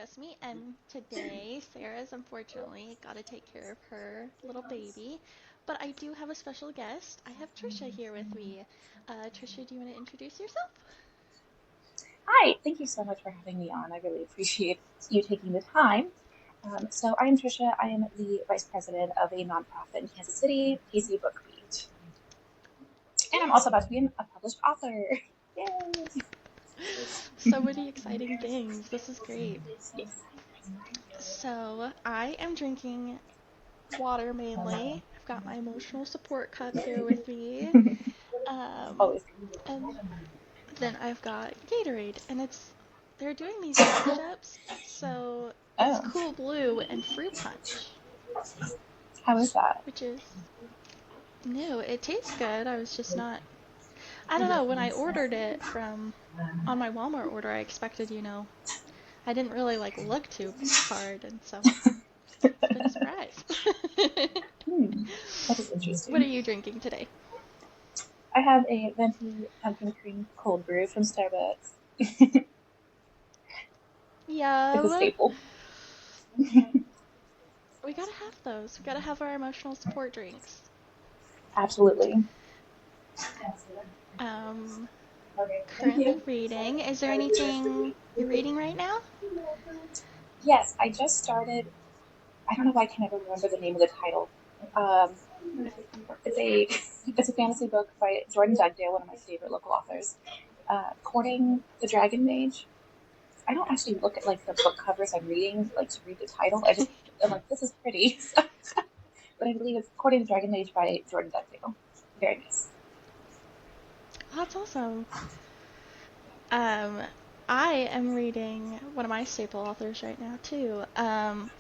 just me, and today Sarah's unfortunately got to take care of her little baby. But I do have a special guest. I have Trisha here with me. Trisha, do you want to introduce yourself? Hi, thank you so much for having me on. I really appreciate you taking the time. So I am Trisha. I am the vice president of a nonprofit in Kansas City, KC BookBeat. And I'm also about to be a published author. Yay! So many exciting things. This is great. Yes. So I am drinking water mainly. I've got my emotional support cup here with me. Um, Always. and then I've got Gatorade, and they're doing these mashups, so it's Oh, Cool Blue and Fruit Punch, how is that? which is new. It tastes good. I was just not. I don't know. When I ordered it from on my Walmart order, I expected, I didn't really like look too hard, and so it's been a surprise. Hmm, that is What are interesting. you drinking today? I have a venti pumpkin cream cold brew from Starbucks. It's a Yum. staple. We gotta have those. We gotta have our emotional support drinks. Absolutely. Um, Thank Currently you. reading. Is there anything you're reading right now? Yes, I just started. I don't know why I can never remember the name of the title. Um, it's a it's a fantasy book by Jordan Dugdale, one of my favorite local authors. Courting the Dragon Mage. I don't actually look at like the book covers I'm reading like to read the title. I'm like, this is pretty, but I believe it's Courting the Dragon Mage by Jordan Dugdale. Very nice. Oh, that's awesome. Um, I am reading one of my staple authors right now too.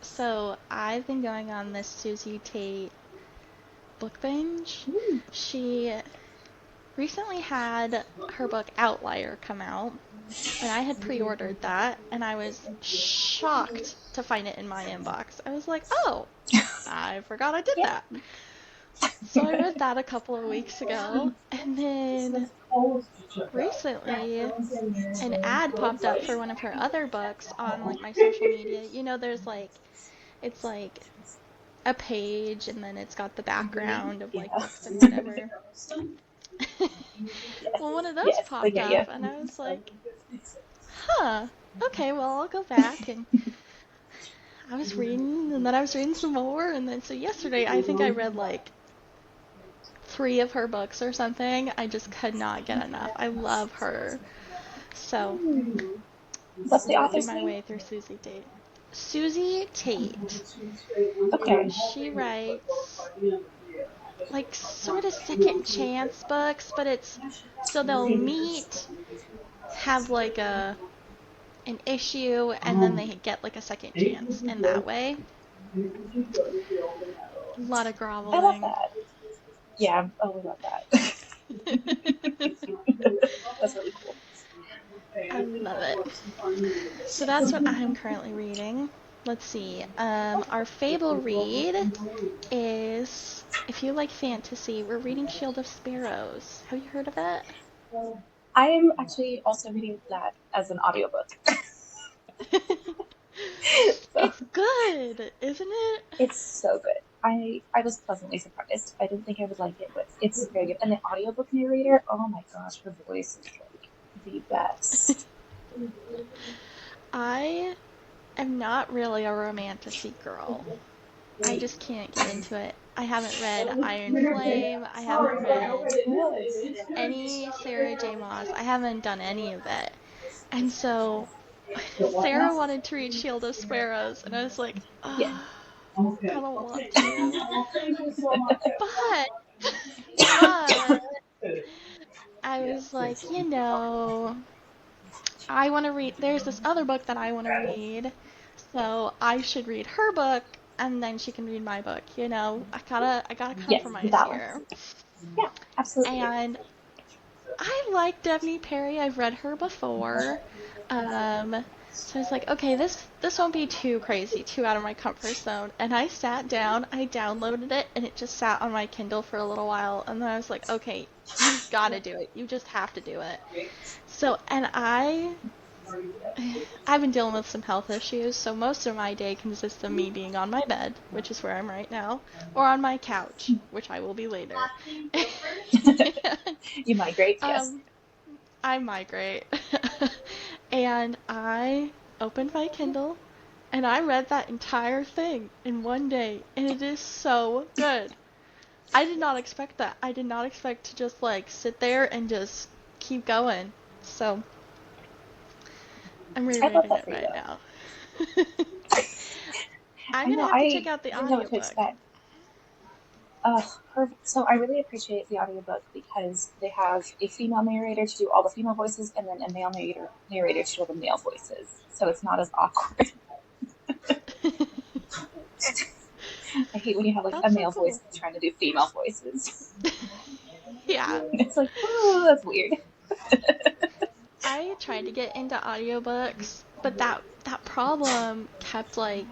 So I've been going on this Susie Tate book binge. Ooh, She recently had her book Outlier come out, and I had pre-ordered that, and I was shocked to find it in my inbox. I was like, "Oh, I forgot I did yeah. that." So I read that a couple of weeks ago, and then recently an ad popped up for one of her other books on like my social media. There's it's like a page and then it's got the background of like Yeah. books and whatever. Yes. Well, one of those Yes. I popped get up you. and I was like, huh, okay, well, I'll go back. And I was reading and then I was reading some more. And then so yesterday, I think I read like three of her books or something. I just could not get enough. I love her. So What's the working author's my name? way through Susie Tate. Susie Tate. Okay. She writes like sort of second chance books, but it's so they'll meet, have like an issue, and then they get like a second chance in that way. A lot of I love groveling. that. Yeah. Oh, we love that. That's really cool. I love it. So that's what I'm currently reading. Let's see. Our Fable read is, if you like fantasy, we're reading Shield of Sparrows. Have you heard of it? I am actually also reading that as an audiobook. So It's good, isn't it? it's so good. I was pleasantly surprised. I didn't think I would like it, but it's very good. And the audiobook narrator, oh my gosh, her voice is like the best. I am not really a romantasy girl. I just can't get into it. I haven't read Iron Flame. I haven't read any Sarah J. Maas. I haven't done any of it. And so Sarah wanted to read Shield of Sparrows, and I was like, Yeah. oh, I don't want to. But, but, I was like, I want to read, there's this other book that I want to read, so I should read her book, and then she can read my book, I gotta Yes, the compromise balance. here. Yeah, absolutely. And I like Devney Perry. I've read her before. Um, so I was like, okay, this won't be too crazy, too out of my comfort zone. And I sat down, I downloaded it, and it just sat on my Kindle for a little while. And then I was like, okay, you've got to do it. You just have to do it. So, and I I've been dealing with some health issues, so most of my day consists of me being on my bed, which is where I'm right now, or on my couch, which I will be later. You migrate, yes. um, I migrate. And I opened my Kindle and I read that entire thing in one day, and it is so good. I did not expect that. I did not expect to just like sit there and just keep going. So I'm I love rereading that it for you, right though. now. I'm I gonna know, have to check I out the didn't know what to audiobook. expect. Perfect. So I really appreciate the audiobook because they have a female narrator to do all the female voices and then a male narrator to do all the male voices. So it's not as awkward. I hate when you have like a That's so male voice cool. trying to do female voices. Yeah. It's like, oh, that's weird. I tried to get into audiobooks, but that problem kept like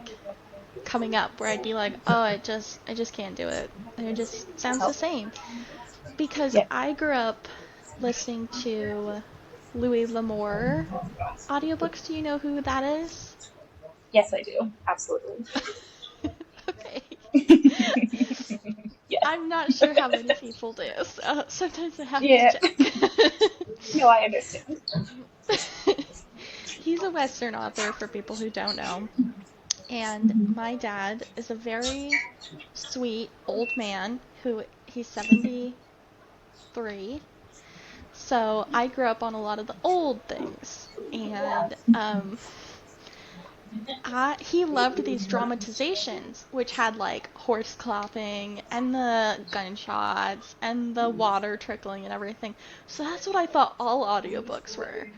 coming up where I'd be like, "Oh, I just can't do it. It just sounds the So, same." Because yeah. I grew up listening to Louis L'Amour audiobooks. Do you know who that is? Yes, I do. Absolutely. Okay. Yes. I'm not sure how many people do, so sometimes I have to Yeah. check. No, I understand. He's a Western author for people who don't know. And Mm-hmm. my dad is a very sweet old man who he's 73. So I grew up on a lot of the old things. And he loved these dramatizations, which had like horse clopping and the gunshots and the water trickling and everything. So that's what I thought all audiobooks were.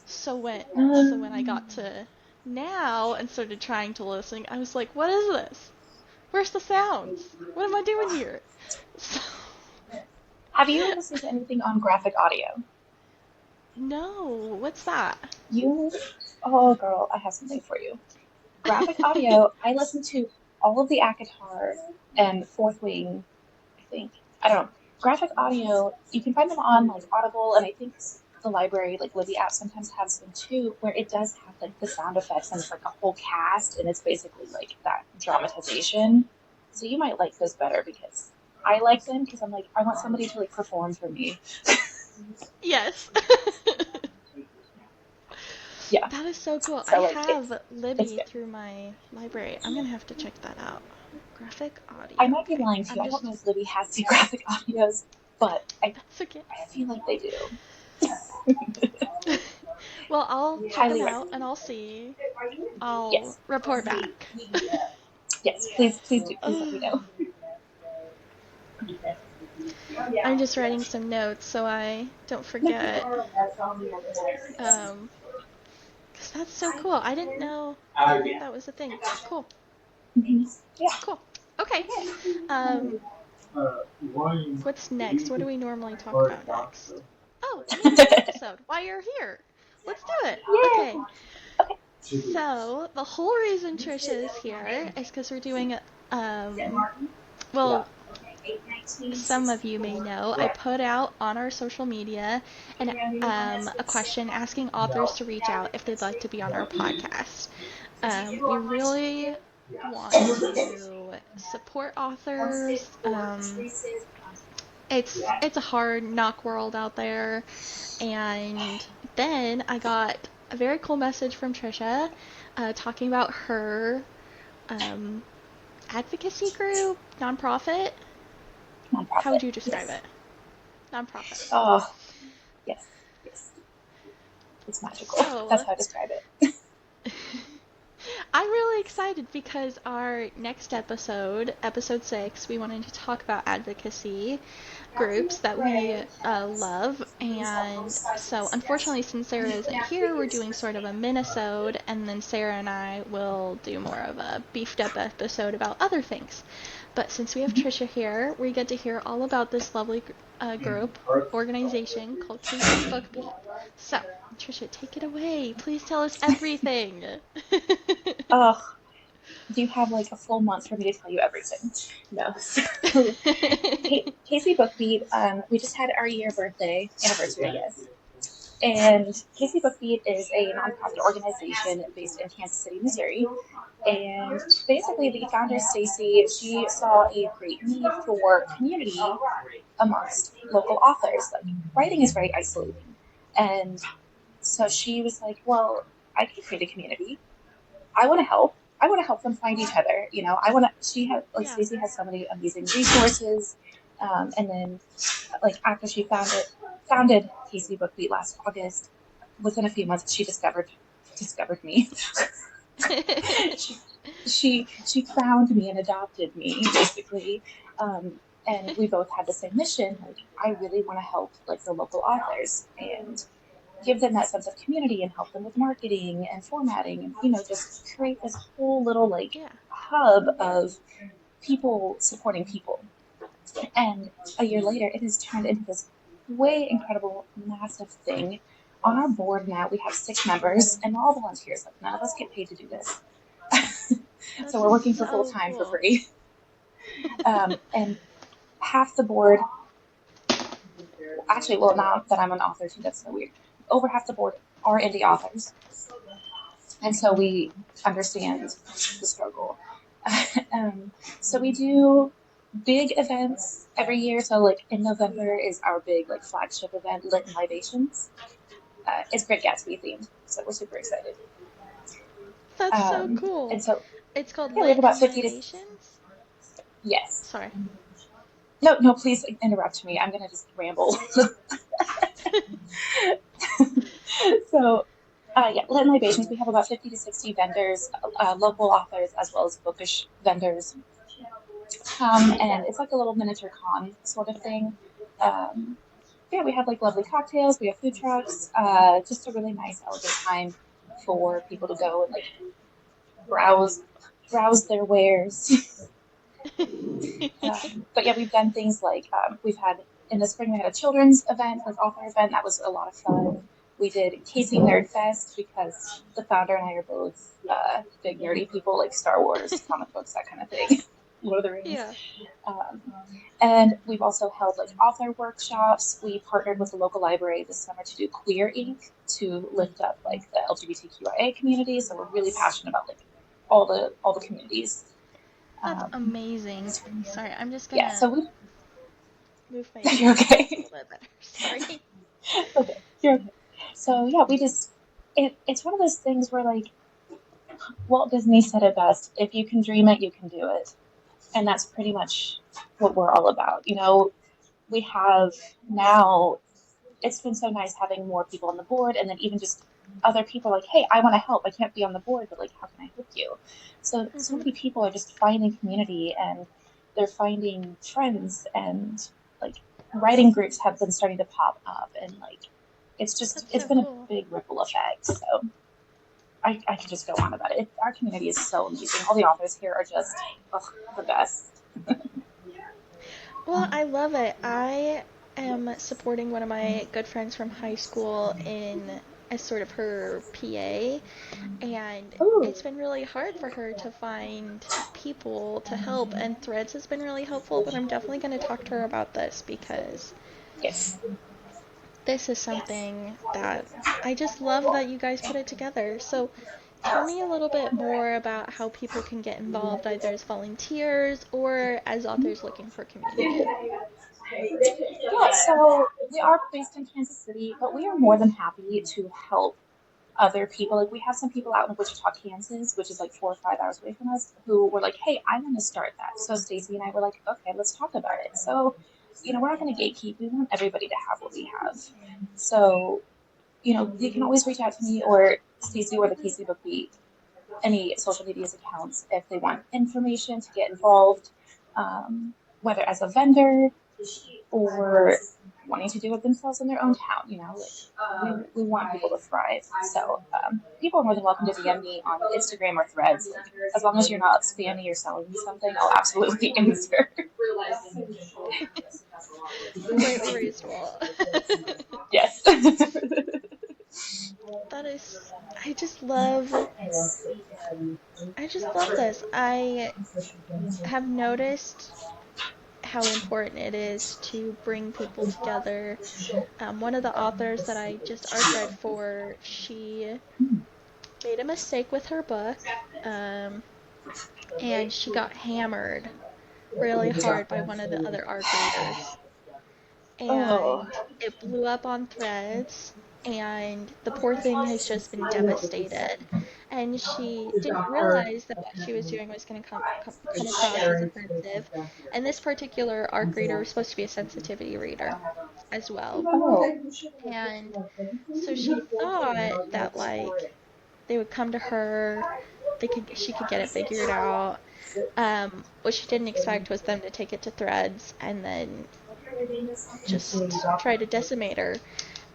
So when I got to now and started trying to listen, I was like, what is this? Where's the sounds? What am I doing here? So, Have you listened to anything on graphic audio? no, what's that? You, oh girl, I have something for you. Graphic audio, I listen to all of the ACOTAR and Fourth Wing, I think. I don't know. Graphic audio, you can find them on like Audible, and I think the library, like Libby app, sometimes has them too, where it does have like the sound effects and it's like a whole cast, and it's basically like that dramatization. So you might like this better because I like them because I'm like, I want somebody to like perform for me. Yes. Yeah. That is so cool. I So like have it's Libby good. through my library. I'm gonna have to check that out. Graphic I audio. might be Okay. lying to I'm you. I don't know just if Libby has the graphic audios, but That's okay. I feel like they do. Well, I'll check them Highly out recommend. and I'll see. I'll Yes. report back. Yes. Please, please do. Please let me uh, know. I'm just writing some notes so I don't forget. Um, 'Cause that's so cool. I didn't know that was a thing. Cool. Mhm. Yeah. Cool. Okay. Um, what's next? What do we normally talk about next? Oh, the name of the episode. Why you're here. Let's do it. Yeah. Okay. Okay. So, the whole reason Trisha is here is because we're doing, um, well, some of you may know, I put out on our social media a question asking authors to reach out if they'd like to be on our podcast. We really want to support authors. It's a hard knock world out there, and then I got a very cool message from Trisha talking about her um, advocacy group, nonprofit. How would Nonprofit. you describe Yes. it? Nonprofit. Oh, yes. Yes. It's magical. That's So, how I describe it. I'm really excited because our next episode, episode 6, we wanted to talk about advocacy groups that we love. And so, unfortunately, since Sarah isn't here, we're doing sort of a minisode, and then Sarah and I will do more of a beefed up episode about other things. But since we have Trisha here, we get to hear all about this lovely group, organization called KC BookBeat. So, Trisha, take it away. Please tell us everything. Oh, do you have like a full month for me to tell you everything? No. So, KC BookBeat, we just had our year birthday anniversary, I guess. And KC BookBeat is a nonprofit organization based in Kansas City, Missouri. And basically, the founder, Stacy, she saw a great need for community amongst local authors. Like, writing is very isolating. And so she was like, well, I can create a community. I want to help. I want to help them find each other. You know, I want to. She had like Yeah. Stacey has so many amazing resources, and then like after she founded Casey BookBeat last August, within a few months she discovered me. she, she found me and adopted me basically, and we both had the same mission. Like I really want to help like the local authors and give them that sense of community and help them with marketing and formatting and just create this whole little like Yeah. hub of people supporting people. And a year later it has turned into this way incredible massive thing. On our board now we have 6 members and all volunteers. Like none of us get paid to do this. So That's we're working for full so time for cool. free. And half the board, actually, well, now that I'm an author too, that's so weird. Over half the board are indie authors, and so we understand the struggle. um, so we do big events every year. So like in November is our big like flagship event, Lit&Libations. It's Great Gatsby themed, so we're super excited. That's so cool. And so It's called yeah, we have Lit about and 50 to Libations. yes. Sorry. No, no, please interrupt me. I'm gonna just ramble. So, yeah, Lit and Libations, we have about 50 to 60 vendors, local authors, as well as bookish vendors come, and it's like a little miniature con sort of thing. Um, yeah, we have like lovely cocktails, we have food trucks, just a really nice, elegant time for people to go and like browse, browse their wares. But yeah, we've done things like we've had in the spring we had a children's event, like author event. That was a lot of fun. We did KC Nerd Fest because the founder and I are both big nerdy people, like Star Wars, comic books, that kind of thing. Lord of the Rings. Yeah. Um, and we've also held like author workshops. We partnered with the local library this summer to do Queer Ink to lift up like the LGBTQIA community. So we're really passionate about like all the communities. That's Um, amazing. Sorry, I'm just yeah, gonna so we move my you're seat just a okay. little bit better. Sorry. Okay, you're okay. So yeah, we just it's one of those things where like Walt Disney said it best: if you can dream it, you can do it, and that's pretty much what we're all about. We have now. It's been so nice having more people on the board, and then even just other people like, hey, I want to help. I can't be on the board, but like, how can I help you? So Hmm. many people are just finding community, and they're finding friends, and like writing groups have been starting to pop up, and like That's it's so been a cool. big ripple effect. So I could just go on about it. Our community is so amazing. All the authors here are just the best. Well, I love it. I am supporting one of my good friends from high school in as sort of her PA, and Ooh, it's been really hard for her to find people to help, and Threads has been really helpful, but I'm definitely going to talk to her about this because yes, this is yes. something that I just love that you guys put it together. So, tell me a little bit more about how people can get involved, either as volunteers or as authors looking for community. Yeah, so we are based in Kansas City, but we are more than happy to help other people. Like we have some people out in Wichita, Kansas, which is like 4 or 5 hours away from us, who were like, "Hey, I want to start that." So Stacy and I were like, "Okay, let's talk about it." So, we're not going to gatekeep. We want everybody to have what we have. So, they can always reach out to me or Stacy or the KC BookBeat, any social media's accounts if they want information to get involved, whether as a vendor or wanting to do it themselves in their own town. We want people to thrive. So people are more than welcome to DM me on Instagram or Threads. Like, as long as you're not spammy or selling me something, I'll absolutely answer. Completely reasonable. Yes. That is, I just love, I just love this. I have noticed how important it is to bring people together. One of the authors that I just arc read for, she made a mistake with her book, um, and she got hammered really hard by one of the other ARC readers. Oh. And it blew up on threads, and the poor thing has just been devastated. And she didn't realize that what she was doing was going to come across as offensive. And this particular ARC reader was supposed to be a sensitivity reader as well. And so she thought that like they would come to her, she could get it figured out. What she didn't expect was them to take it to threads and then just try to decimate her.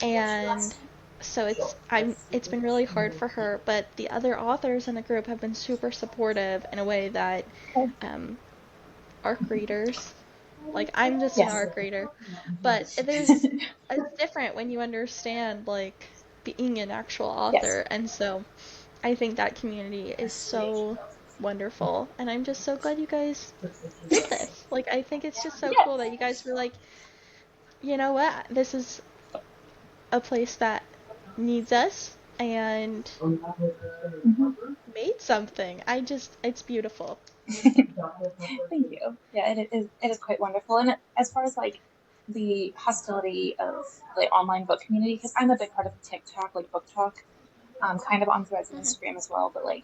And so it's been really hard for her, but the other authors in the group have been super supportive in a way that Oh. um, ARC readers, like I'm just an Yes. ARC reader, but it's different when you understand like being an actual Yes. author, and so I think that community is so wonderful, and I'm just so glad you guys did this. Like I think it's just so cool that you guys were like, you know what, this is a place that needs us and Mhm. made something. It's beautiful. Thank you. Yeah, it is quite wonderful. And as far as like the hostility of the online book community, because I'm a big part of TikTok, like book talk, kind of on Threads and Mhm. Instagram as well. But like,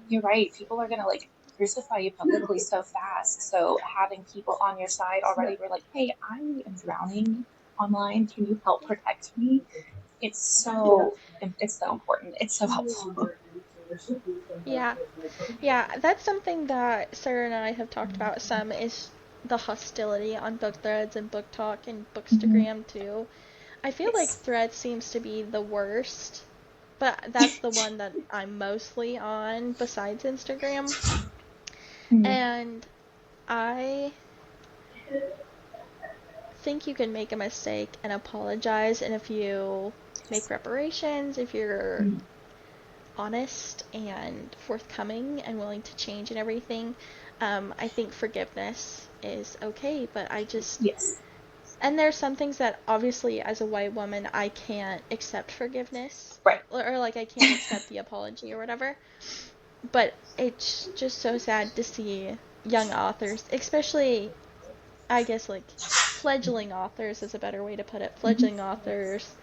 you're right, people are gonna like crucify you publicly so fast. So having people on your side already were like, hey, I am drowning online. Can you help protect me? It's so important. It's so helpful. Yeah. Yeah, that's something that Sarah and I have talked about some is the hostility on book threads and book talk and Mhm. bookstagram too. I feel like Yes. threads seems to be the worst, but that's the one that I'm mostly on besides Instagram. Mhm. And I think you can make a mistake and apologize, and if you make reparations, if you're honest and forthcoming and willing to change and everything, I think forgiveness is okay. But Yes. and there's some things that obviously as a white woman I can't accept forgiveness, Right. or like I can't accept the apology or whatever. But it's just so sad to see young authors, especially I guess like fledgling authors is a better way to put it. Mhm. Fledgling authors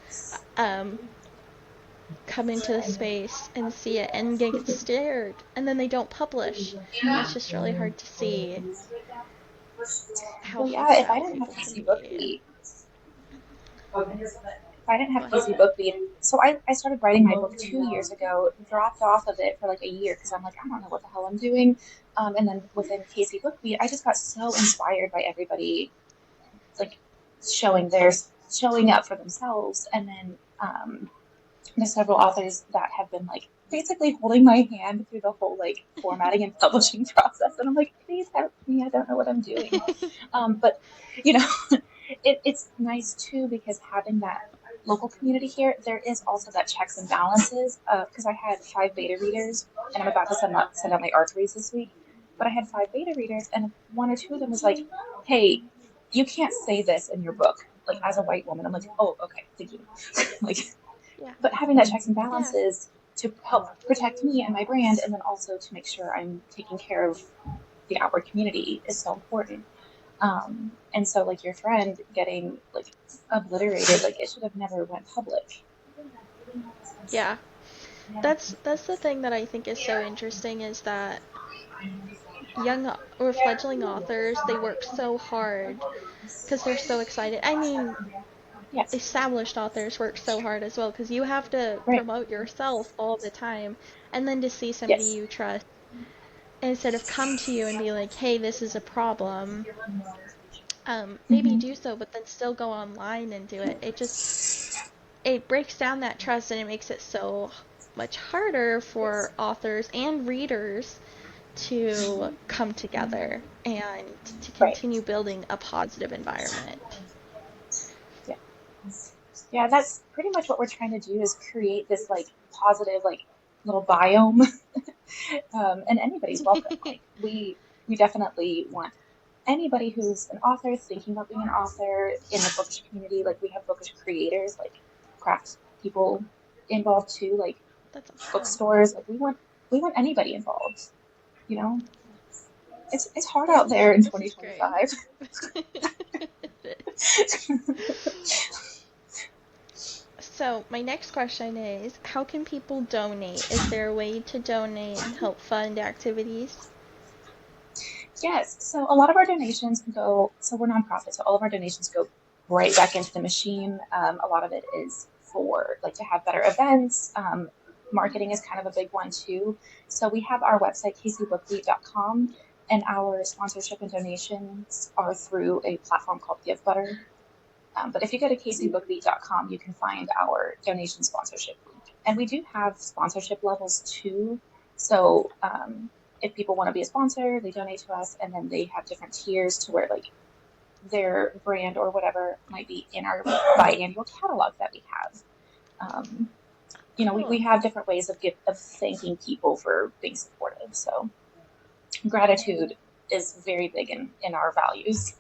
um, come into the space and see it and get scared, and then they don't publish. And it's just really hard to see how Well, yeah. If I hostile didn't have people can KC be. BookBeat, if I didn't Go have ahead. KC BookBeat, so I started writing my book 2 years ago. Dropped off of it for like a year because I'm like, I don't know what the hell I'm doing. And then within KC BookBeat, I just got so inspired by everybody like showing up for themselves, and then there's several authors that have been like basically holding my hand through the whole like formatting and publishing process, and I'm like, please help me, I don't know what I'm doing. But you know, it's nice too because having that local community here, there is also that checks and balances. Because I had 5 beta readers, and I'm about to send out my ARC reads this week. But I had 5 beta readers, and one or two of them was like, "Hey, you can't say this in your book." Like as a white woman, I'm like, "Oh, okay, thank you." Like, Yeah. but having that checks and Yeah. balances to help protect me and my brand, and then also to make sure I'm taking care of the outward community is so important. And so like your friend getting like obliterated, like it should have never went public. Yeah. That's the thing that I think is so interesting is that young or fledgling authors, they work so hard because they're so excited. I mean, Yes. established authors work so hard as well because you have to Right. promote yourself all the time, and then to see somebody Yes. you trust instead of come to you and be like, hey, this is a problem, maybe Mm-hmm. do so, but then still go online and do it. It breaks down that trust, and it makes it so much harder for authors and readers to come together and to Right. continue building a positive environment. Yeah. Yeah, that's pretty much what we're trying to do is create this like positive like little biome, and anybody's welcome. Like we definitely want anybody who's an author, thinking about being an author in the bookish community. Like we have bookish creators, like craft people involved too, like That's awesome. bookstores. Like we want anybody involved. You know, it's hard out there in This is great. 2025. It is. So, my next question is, how can people donate? Is there a way to donate and help fund activities? Yes, so a lot of our donations go, so we're nonprofit, so all of our donations go right back into the machine. A lot of it is for like to have better events. Marketing is kind of a big one too. So we have our website, kcbookbeat.com, and our sponsorship and donations are through a platform called GiveButter. But if you go to kcbookbeat.com, you can find our donation sponsorship link. And we do have sponsorship levels too. So if people want to be a sponsor, they donate to us, and then they have different tiers to where like their brand or whatever might be in our biannual catalog that we have. We Cool. have different ways of thanking people for being supportive. So gratitude is very big in our values.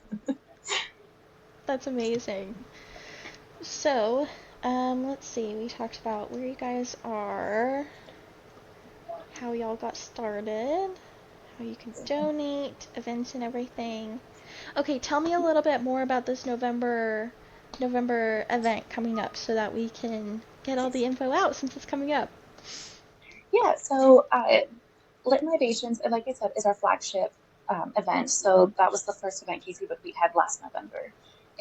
That's amazing. So, let's see. We talked about where you guys are, how y'all got started, how you can donate, events and everything. Okay, tell me a little bit more about this November event coming up so that we can get all the info out since it's coming up. Yeah, so Lit&Libations, like I said, is our flagship event. So that was the first event KC BookBeat had last November.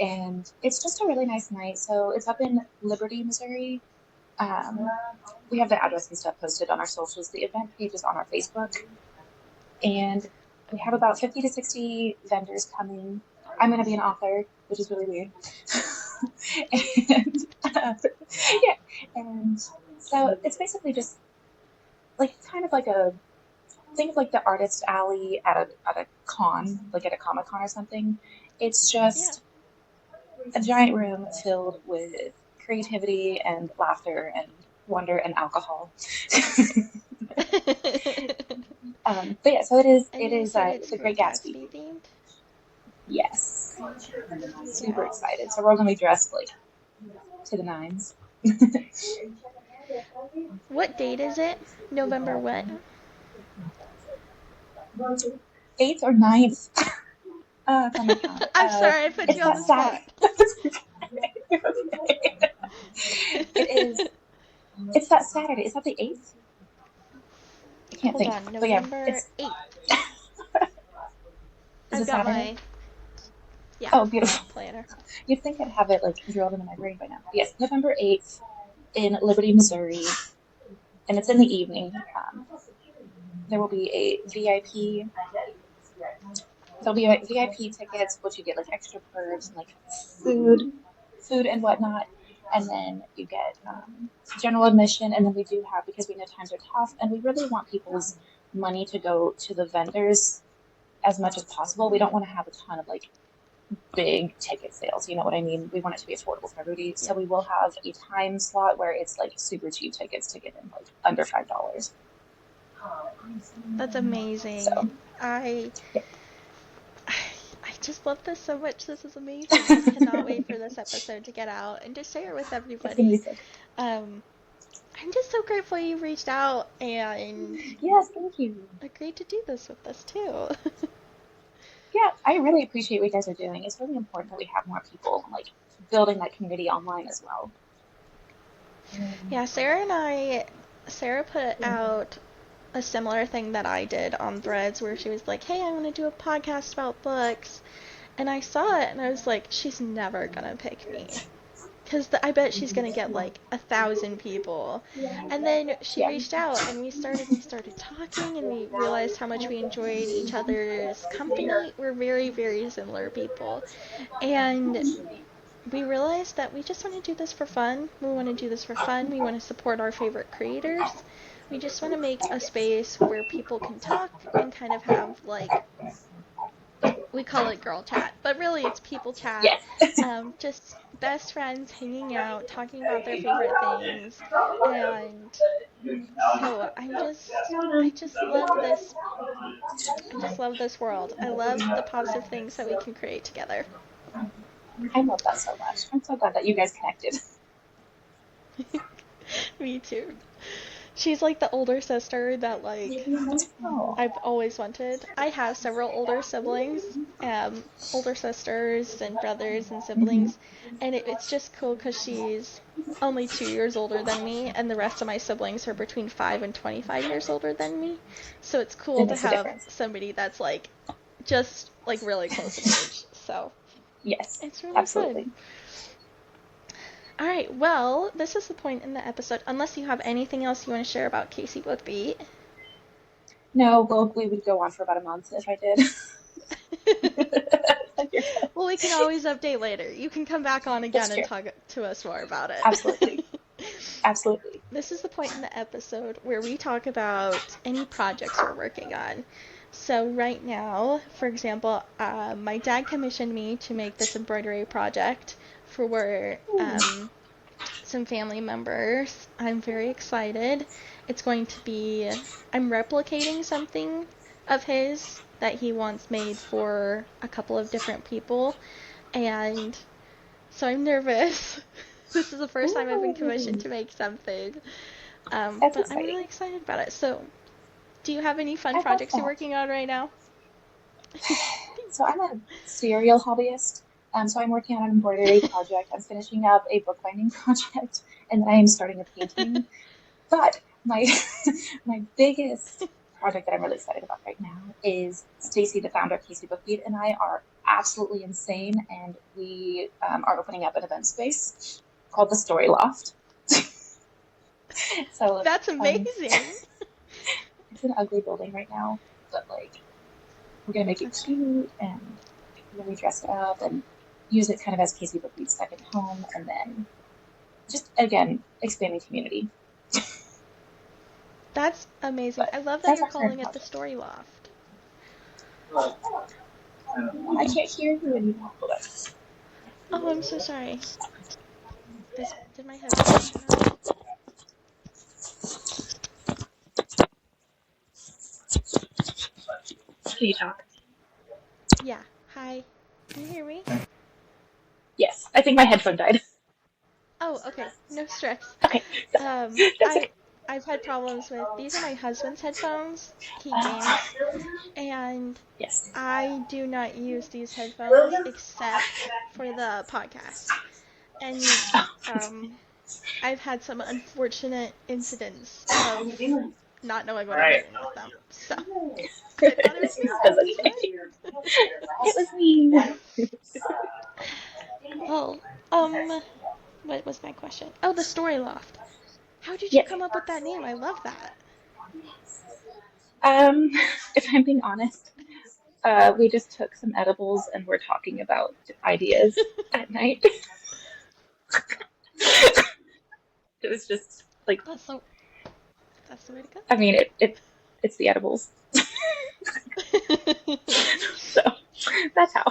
And it's just a really nice night. So it's up in Liberty, Missouri. Um, we have the address and stuff posted on our socials. The event page is on our Facebook. And we have about 50 to 60 vendors coming. I'm going to be an author, which is really weird. and yeah, and so it's basically just like kind of like a think of like the artist alley at a con, like at a Comic Con or something. It's Yeah. just a giant room filled with creativity and laughter and wonder and alcohol. But yeah, so it is. And It you is. said It's it's a Great Great Gatsby Gatsby theme. themed? Yes, Great. super excited. So we're all gonna be dressed like to the nines. What date is it? November what? 8th or 9th. It's on my calendar. I'm sorry, I put It's you on that the Saturday. spot. It is. It's that Saturday. Is that the 8th? I can't Hold think. on, But yeah, November it's 8th. is I've it got Saturday? my, yeah, Oh, beautiful. planner. You'd think I'd have it like drilled into my brain by now. Yes, November 8th in Liberty, Missouri, and it's in the evening. There will be a VIP. There'll be a VIP tickets, which you get like extra perks and like food and whatnot. And then you get general admission. And then we do have, because we know times are tough, and we really want people's money to go to the vendors as much as possible. We don't want to have a ton of like big ticket sales. You know what I mean? We want it to be affordable for everybody. So Yeah, we will have a time slot where it's like super cheap tickets to get in, like under $5. that's amazing. So I yeah, I just love this so much. This is amazing. I cannot wait for this episode to get out and to share with it's gonna be everybody. sick. Um, I'm just so grateful you reached out and Yes, thank you. agreed to do this with us too. Yeah, I really appreciate what you guys are doing. It's really important that we have more people like building that community online as well. Yeah, Sarah put out a similar thing that I did on Threads where she was like, "Hey, I want to do a podcast about books." And I saw it and I was like, "She's never gonna pick me." Because I bet she's gonna get like 1,000 people. And then she Yeah. reached out and we started talking and we realized how much we enjoyed each other's company. We're very, very similar people. And we realized that we just want to do this for fun. We want to do this for fun. We want to support our favorite creators. We just want to make a space where people can talk and kind of have like we call it girl chat, but really it's people chat. Yes. Just best friends hanging out, talking about their favorite things, and so I just love this. I just love this world. I love the positive things that we can create together. I love that so much. I'm so glad that you guys connected. Me too. She's like the older sister that like Oh, I've always wanted. I have several older siblings, older sisters and brothers and mm-hmm. siblings, and it's just cool because she's only 2 years older than me, and the rest of my siblings are between 5 and 25 years older than me. So it's cool It to makes a have difference. somebody that's like just like really close in age. So Yes, it's really fun. absolutely. All right, well, this is the point in the episode. Unless you have anything else you want to share about KC BookBeat. No, well, we would go on for about a month if I did. Well, we can always update later. You can come back on That's again and true. talk to us more about Absolutely. it. Absolutely. This is the point in the episode where we talk about any projects we're working on. So right now, for example, my dad commissioned me to make this embroidery project for some family members. I'm very excited. It's going to be, I'm replicating something of his that he wants made for a couple of different people. And so I'm nervous. This is the first time I've been commissioned Ooh, to make something. that's But I'm exciting. really excited about it. So, do you have any fun I love projects you're that. working on right now? So I'm a serial hobbyist. So I'm working on an embroidery project. I'm finishing up a bookbinding project, and I am starting a painting. But my my biggest project that I'm really excited about right now is Stacy, the founder of KC BookBeat, and I are absolutely insane, and we are opening up an event space called the Story Loft. So That's amazing. it's an ugly building right now, but like we're gonna make it Okay. cute and really dress it up and use it kind of as KC BookBeat's second home, and then just again expanding community. That's amazing. But I love that that's you're our current calling it the project. Story Loft. I can't hear you anymore. Hold on. Oh, I'm so sorry. Did my headphones cut out? Can you talk? Yeah. Hi. Can you hear me? Yes, I think my headphone died. Oh, okay. No stress. Okay, Um, that's I okay. I've had problems with these are my husband's headphones. He games, and Yes. I do not use these headphones except for the podcast. And um, I've had some unfortunate incidents of not knowing what I'm doing with them. So I thought it would be That's okay. fun. It was me. Well, what was my question? Oh, the Story Loft. How did you Yes. come up with that name? I love that. Um, if I'm being honest, we just took some edibles and we're talking about ideas at night. It was just like, That's the that's the way to I mean, it's the edibles. go. So that's how.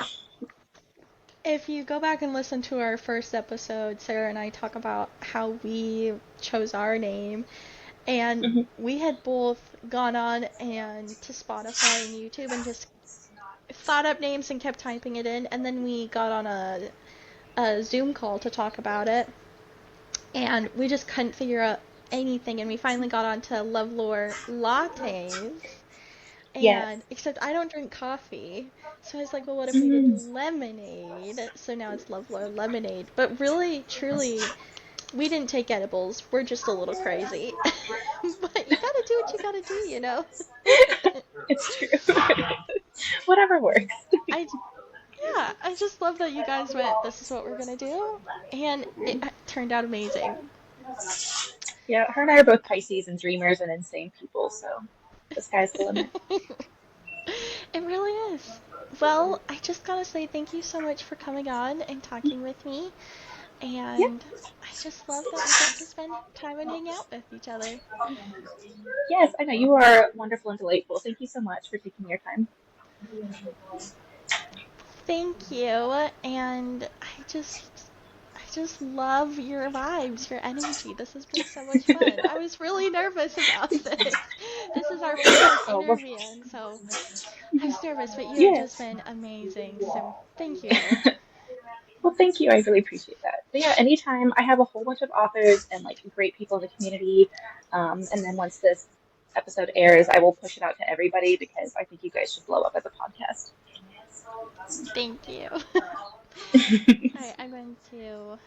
If you go back and listen to our first episode, Sarah and I talk about how we chose our name, and Mm-hmm. we had both gone on and to Spotify and YouTube and just thought up names and kept typing it in, and then we got on a Zoom call to talk about it, and we just couldn't figure out anything, and we finally got on to Love Lore Lattes, Yes. and except I don't drink coffee. So I was like, well, what if we did Mm. lemonade? So now it's Love Lore Lemonade. But really, truly, we didn't take edibles. We're just a little crazy. But you gotta do what you gotta do, you know? It's true. Whatever works. I, yeah, I just love that you guys went, this is what we're gonna do. And it turned out amazing. Yeah, her and I are both Pisces and dreamers and insane people, so the sky's the limit. It really is. Well, I just gotta say thank you so much for coming on and talking with me. Yeah. And I just love that we get to spend time and hang out with each other. Yes, I know. You are wonderful and delightful. Thank you so much for taking your time. Thank you. And I just love your vibes, your energy. This has been so much fun. I was really nervous about this. This is our first Oh, well, interview, and so I was nervous, but you have yeah. just been amazing. So thank you. Well, thank you. I really appreciate that. But yeah, anytime I have a whole bunch of authors and like great people in the community, and then once this episode airs, I will push it out to everybody because I think you guys should blow up as a podcast. Thank you. All right, I'm going to